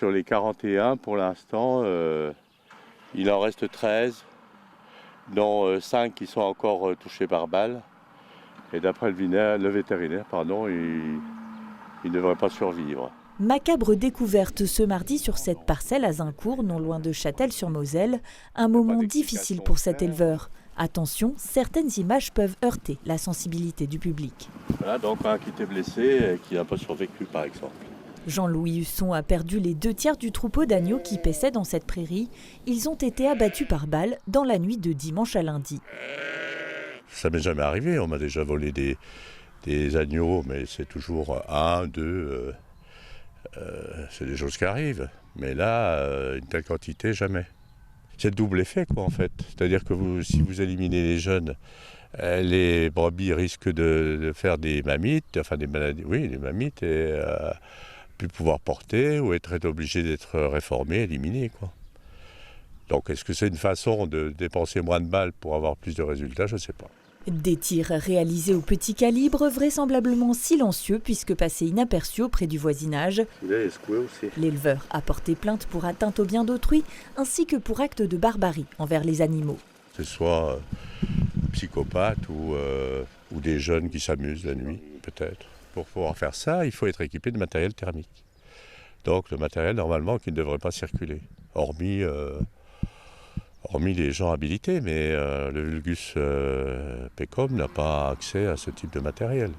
sur les 41, pour l'instant, il en reste 13, dont 5 qui sont encore touchés par balle. Et d'après le vétérinaire, il ne devrait pas survivre. Macabre découverte ce mardi sur cette parcelle à Zincourt, non loin de Châtel-sur-Moselle. Un moment difficile pour cet éleveur. Attention, certaines images peuvent heurter la sensibilité du public. Voilà, donc un qui était blessé et qui n'a pas survécu, par exemple. Jean-Louis Husson a perdu les 2/3 du troupeau d'agneaux qui paissaient dans cette prairie. Ils ont été abattus par balle dans la nuit de dimanche à lundi. Ça m'est jamais arrivé, on m'a déjà volé des agneaux, mais c'est toujours 1, 2, c'est des choses qui arrivent. Mais là, une telle quantité, jamais. C'est le double effet, quoi, en fait. C'est-à-dire que si vous éliminez les jeunes, les brebis risquent de faire des mammites, enfin des maladies, oui, des mammites, et plus pouvoir porter, ou être obligé d'être réformé, éliminé, quoi. Donc, est-ce que c'est une façon de dépenser moins de balles pour avoir plus de résultats? Je ne sais pas. Des tirs réalisés au petit calibre, vraisemblablement silencieux puisque passés inaperçus auprès du voisinage. L'éleveur a porté plainte pour atteinte aux biens d'autrui ainsi que pour acte de barbarie envers les animaux. Que ce soit psychopathe ou des jeunes qui s'amusent la nuit, peut-être. Pour pouvoir faire ça, il faut être équipé de matériel thermique. Donc le matériel, normalement, qui ne devrait pas circuler, hormis les gens habilités, mais le Vulgus Pecum n'a pas accès à ce type de matériel.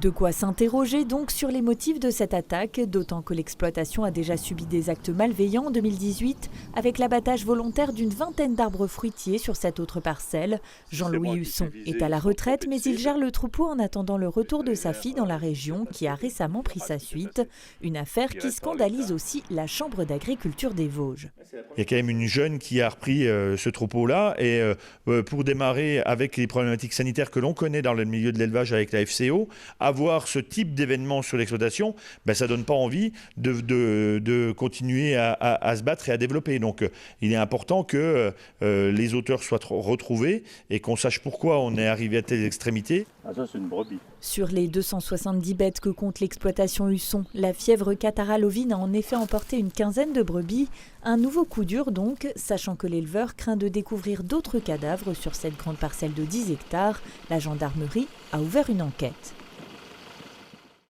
De quoi s'interroger donc sur les motifs de cette attaque, d'autant que l'exploitation a déjà subi des actes malveillants en 2018, avec l'abattage volontaire d'une vingtaine d'arbres fruitiers sur cette autre parcelle. Jean-Louis Husson est à la retraite, mais il gère le troupeau en attendant le retour de sa fille dans la région, qui a récemment pris sa suite. Une affaire qui scandalise aussi la Chambre d'agriculture des Vosges. Il y a quand même une jeune qui a repris ce troupeau-là, et pour démarrer avec les problématiques sanitaires que l'on connaît dans le milieu de l'élevage avec la FCO, avoir ce type d'événement sur l'exploitation, ça ne donne pas envie de continuer à se battre et à développer. Donc il est important que les auteurs soient retrouvés et qu'on sache pourquoi on est arrivé à telle extrémité. Ah, ça, c'est une brebis. Sur les 270 bêtes que compte l'exploitation Husson, la fièvre catarrhale ovine a en effet emporté une quinzaine de brebis. Un nouveau coup dur donc, sachant que l'éleveur craint de découvrir d'autres cadavres sur cette grande parcelle de 10 hectares. La gendarmerie a ouvert une enquête.